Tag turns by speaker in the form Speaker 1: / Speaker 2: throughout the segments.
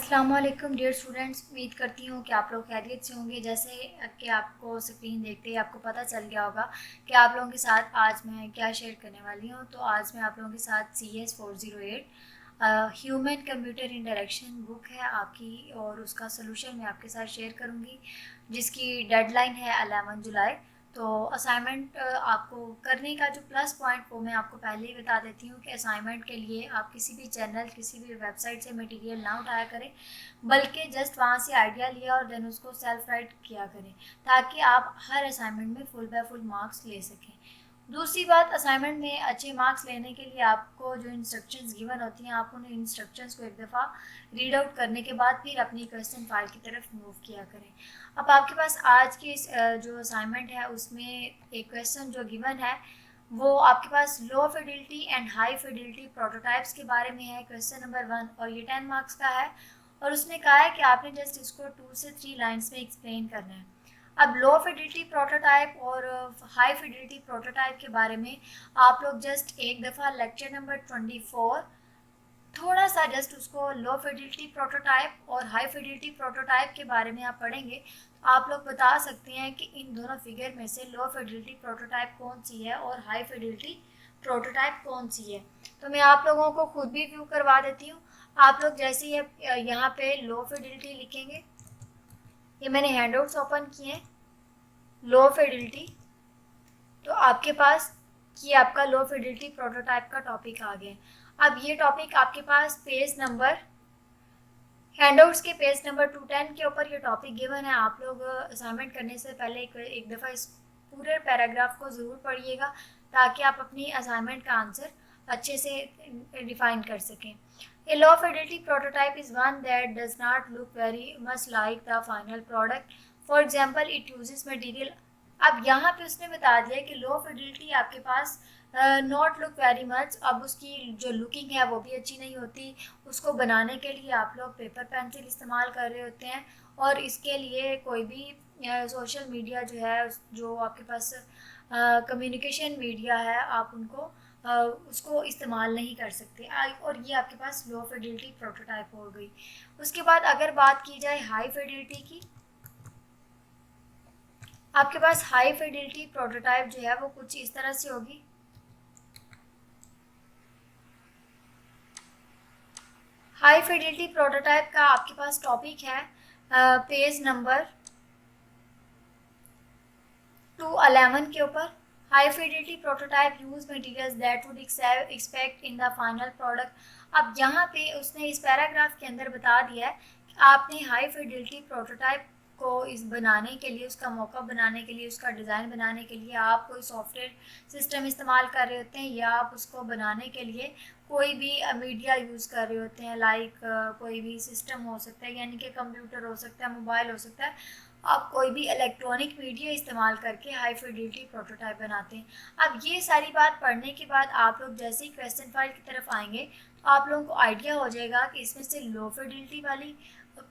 Speaker 1: अस्सलाम वालेकुम dear students. उम्मीद करती हूँ कि आप लोग खैरियत से होंगे। जैसे कि आपको स्क्रीन देखते ही आपको पता चल गया होगा कि आप लोगों के साथ आज मैं क्या शेयर करने वाली हूँ। तो आज मैं आप लोगों के साथ CS408 human computer interaction book है आपकी, और उसका सोल्यूशन मैं आपके साथ शेयर करूँगी, जिसकी डेडलाइन है 11 जुलाई। तो असाइनमेंट आपको करने का जो प्लस पॉइंट वो मैं आपको पहले ही बता देती हूँ कि असाइनमेंट के लिए आप किसी भी चैनल किसी भी वेबसाइट से मटेरियल ना उठाया करें, बल्कि जस्ट वहाँ से आइडिया लिया और देन उसको सेल्फ राइट किया करें, ताकि आप हर असाइनमेंट में फुल बाय फुल मार्क्स ले सकें। दूसरी बात, असाइनमेंट में अच्छे मार्क्स लेने के लिए आपको जो इंस्ट्रक्शंस गिवन होती हैं, आप उन इंस्ट्रक्शंस को एक दफ़ा रीड आउट करने के बाद फिर अपनी क्वेश्चन फाइल की तरफ मूव किया करें। अब आपके पास आज की जो असाइनमेंट है उसमें एक क्वेश्चन जो गिवन है वो आपके पास low fidelity and high fidelity prototypes के बारे में है, क्वेश्चन नंबर 1, और ये 10 मार्क्स का है। और उसने कहा है कि आपने जस्ट इसको 2 से 3 लाइन्स में एक्सप्लेन करना है। अब लो फिडिलिटी प्रोटोटाइप और हाई फिडिलिटी प्रोटोटाइप के बारे में आप लोग जस्ट एक दफ़ा लेक्चर नंबर 24 थोड़ा सा जस्ट उसको लो फिडिलिटी प्रोटोटाइप और हाई फिडिलिटी प्रोटोटाइप के बारे में आप पढ़ेंगे तो आप लोग बता सकते हैं कि इन दोनों फिगर में से लो फिडिलिटी प्रोटोटाइप कौन सी है और हाई फिडिलिटी प्रोटोटाइप कौन सी है। तो मैं आप लोगों को खुद भी व्यू करवा देती हूँ। आप लोग जैसे ही यहाँ पे लो फिडिलिटी लिखेंगे, ये मैंने हैंडआउट्स ओपन किए हैं, लो फिडिलिटी, तो आपके पास ये आपका लो फिडिलिटी प्रोटोटाइप का टॉपिक आ गया। अब ये टॉपिक आपके पास पेज नंबर हैंडआउट्स के पेज नंबर 210 के ऊपर ये टॉपिक गिवन है। आप लोग असाइनमेंट करने से पहले एक दफ़ा इस पूरे पैराग्राफ को ज़रूर पढ़िएगा, ताकि आप अपनी असाइनमेंट का आंसर अच्छे से डिफाइन कर सकें। A low fidelity prototype is one that does not look very much like the final product. For example, it uses material. अब यहाँ पे उसने बता दिया कि लो फिडिलिटी आपके पास नॉट लुक वेरी मच। अब उसकी जो लुकिंग है वो भी अच्छी नहीं होती। उसको बनाने के लिए आप लोग पेपर पेंसिल इस्तेमाल कर रहे होते हैं, और इसके लिए कोई भी सोशल मीडिया जो है, जो आपके पास कम्युनिकेशन मीडिया है, आप उनको उसको इस्तेमाल नहीं कर सकते। और ये आपके पास लो फिडिलिटी प्रोटोटाइप हो गई। उसके बाद अगर बात की जाए हाई फिडिलिटी की, आपके पास हाई फिडिलिटी प्रोटोटाइप जो है वो कुछ इस तरह से होगी। हाई फिडिलिटी प्रोटोटाइप का आपके पास टॉपिक है पेज नंबर 211 के ऊपर। High fidelity prototype use materials that would expect in the final product. अब यहाँ पे उसने इस पैराग्राफ के अंदर बता दिया है कि आपने हाई फिडिलिटी प्रोटोटाइप को इस बनाने के लिए, उसका मौका बनाने के लिए, उसका डिज़ाइन बनाने के लिए आप कोई सॉफ्टवेयर सिस्टम इस्तेमाल कर रहे होते हैं, या आप उसको बनाने के लिए कोई भी मीडिया यूज़ कर रहे होते हैं। लाइक कोई भी सिस्टम हो सकता है, यानी कि कंप्यूटर हो सकता है, मोबाइल हो सकता है। आप कोई भी इलेक्ट्रॉनिक मीडिया इस्तेमाल करके हाई फिडिलिटी प्रोटोटाइप बनाते हैं। अब ये सारी बात पढ़ने के बाद आप लोग जैसे ही क्वेश्चन फाइल की तरफ आएंगे तो आप लोगों को आइडिया हो जाएगा कि इसमें से लो फिडिलिटी वाली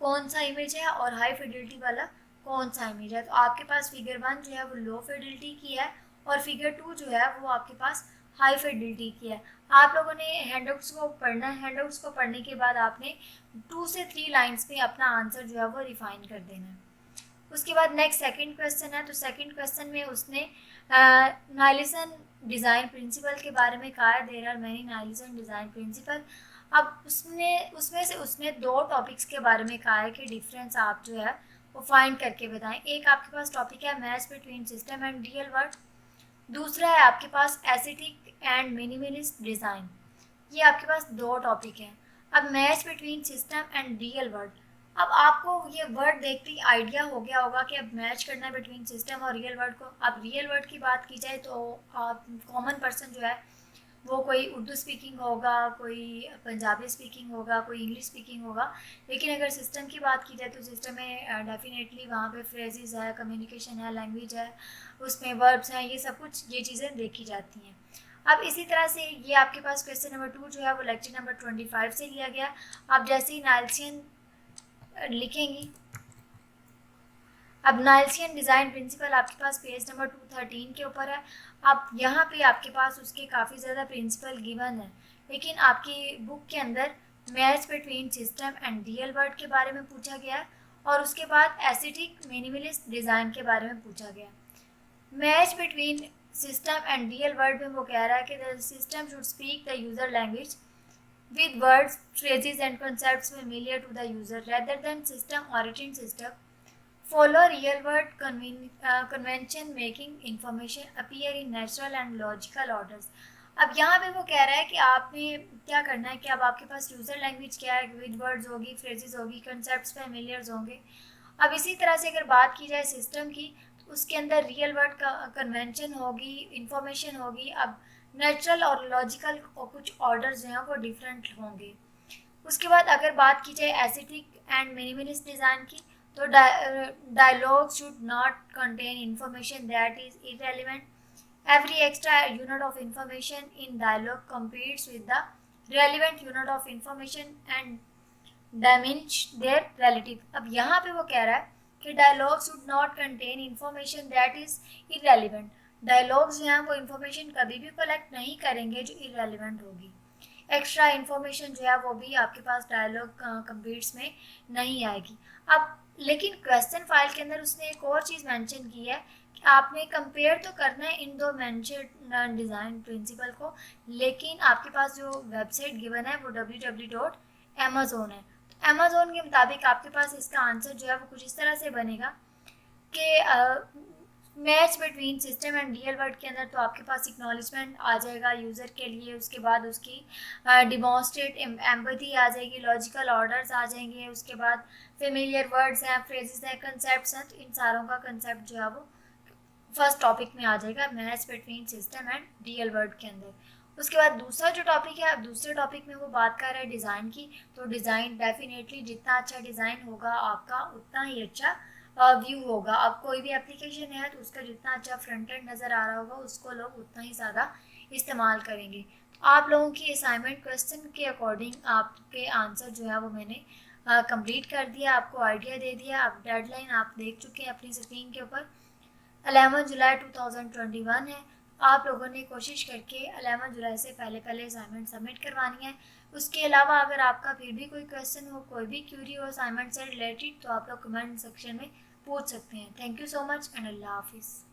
Speaker 1: कौन सा इमेज है और हाई फिडिलिटी वाला कौन सा इमेज है। तो आपके पास फिगर 1 जो है वो लो फिडिलिटी की है, और फिगर 2 जो है वो आपके पास हाई फिडिलिटी की है। आप लोगों ने हैंडआउट्स को पढ़ना है। हैंडआउट्स को पढ़ने के बाद आपने 2 से 3 लाइन्स में अपना आंसर जो है वो रिफाइन कर देना है। उसके बाद नेक्स्ट सेकंड क्वेश्चन है। तो सेकंड क्वेश्चन में उसने नाइलिसन डिज़ाइन प्रिंसिपल के बारे में कहा है। There are many Nielsen design principle. अब उसमें से उसने 2 टॉपिक्स के बारे में कहा है कि डिफरेंस आप जो है वो फाइंड करके बताएं। एक आपके पास टॉपिक है match between system and real world, दूसरा है आपके पास एस्थेटिक एंड मिनिमलिस्ट डिज़ाइन। ये आपके पास 2 टॉपिक हैं। अब match between system and real world, अब आपको ये वर्ड देखते ही आइडिया हो गया होगा कि अब मैच करना है बिटवीन सिस्टम और रियल वर्ल्ड को। अब रियल वर्ल्ड की बात की जाए तो कॉमन पर्सन जो है वो कोई उर्दू स्पीकिंग होगा, कोई पंजाबी स्पीकिंग होगा, कोई इंग्लिश स्पीकिंग होगा। लेकिन अगर सिस्टम की बात की जाए तो सिस्टम में डेफिनेटली वहाँ पे फ्रेजेस है, कम्युनिकेशन है, लैंग्वेज है, उसमें वर्ब्स हैं, ये सब कुछ ये चीज़ें देखी जाती हैं। अब इसी तरह से ये आपके पास क्वेश्चन नंबर 2 जो है वो लेक्चर नंबर 25 से लिया गया। आप जैसे ही नाइल्सियन लिखेंगी, अब नाइल्सियन डिज़ाइन प्रिंसिपल आपके पास पेज नंबर 213 के ऊपर है। अब यहाँ पे आपके पास उसके काफ़ी ज़्यादा प्रिंसिपल गिवन है, लेकिन आपकी बुक के अंदर match between system and real world के बारे में पूछा गया और उसके बाद एस्थेटिक मिनिमलिस्ट डिज़ाइन के बारे में पूछा गया। Match between system and real world में वो कह रहा है कि the system should speak the user language with words, phrases and concepts familiar to the user rather than system origin system follow real world convention making information appear in natural and logical orders। अब यहाँ पे वो कह रहा है कि आपने क्या करना है कि अब आपके पास यूज़र लैंग्वेज क्या है, विद वर्ड्स होगी, फ्रेजेस होगी, कंसेप्ट्स फैमिलियर्स होंगे। अब इसी तरह से अगर बात की जाए सिस्टम की तो उसके अंदर रियल वर्ड कन्वेंशन होगी, इंफॉर्मेशन होगी। अब नेचुरल और लॉजिकल कुछ ऑर्डर्स जो हैं वो डिफरेंट होंगे। उसके बाद अगर बात की जाए एस्थेटिक एंड मिनिमलिस्ट डिज़ाइन की तो dialogue should not contain information that is irrelevant. Every extra unit of information in dialogue competes with the relevant unit of information and diminish their relative। अब यहाँ पे वो कह रहा है कि dialogue should not contain information that is irrelevant। Dialogues जो हैं वो इंफॉर्मेशन कभी भी कलेक्ट नहीं करेंगे जो इररेलेवेंट होगी। एक्स्ट्रा इन्फॉर्मेशन जो है वो भी आपके पास डायलॉग कंप्लीट्स में नहीं आएगी। अब लेकिन क्वेश्चन फाइल के अंदर उसने एक और चीज़ मेंशन की है कि आपने कंपेयर तो करना है इन दो मेंशन डिज़ाइन प्रिंसिपल को, लेकिन आपके पास जो वेबसाइट गिवन है वो www.amazon है। तो अमेजोन के मुताबिक आपके पास इसका आंसर जो है वो कुछ इस तरह से बनेगा कि match between system and real world के अंदर तो आपके पास एक्नॉलेजमेंट आ जाएगा यूज़र के लिए, उसके बाद उसकी डिमॉन्स्ट्रेट एम्पैथी आ जाएगी, लॉजिकल ऑर्डर्स आ जाएंगे, उसके बाद फेमिलियर वर्ड्स हैं, फ्रेजेस हैं, कंसेप्ट्स हैं। तो इन सारों का कंसेप्ट जो है वो फर्स्ट टॉपिक में आ जाएगा match between system and real world के अंदर। उसके बाद दूसरा जो टॉपिक है, दूसरे टॉपिक में वो बात कर रहा है डिज़ाइन की। तो डिज़ाइन डेफिनेटली जितना अच्छा डिज़ाइन होगा आपका उतना ही अच्छा व्यू होगा। अब कोई भी एप्लीकेशन है तो उसका जितना अच्छा फ्रंट एंड नज़र आ रहा होगा उसको लोग उतना ही ज़्यादा इस्तेमाल करेंगे। तो आप लोगों की असाइनमेंट क्वेश्चन के अकॉर्डिंग आपके आंसर जो है वो मैंने कंप्लीट कर दिया, आपको आइडिया दे दिया। अब डेडलाइन आप देख चुके हैं अपनी स्क्रीन के ऊपर, 11 जुलाई 2021 है। आप लोगों ने कोशिश करके 11 जुलाई से पहले पहले असाइनमेंट सबमिट करवानी है। उसके अलावा अगर आपका फिर भी कोई क्वेश्चन हो, कोई भी क्यूरी हो असाइनमेंट से रिलेटेड तो आप लोग कमेंट सेक्शन में पूछ सकते हैं। Thank you so much and अल्लाह हाफिज़।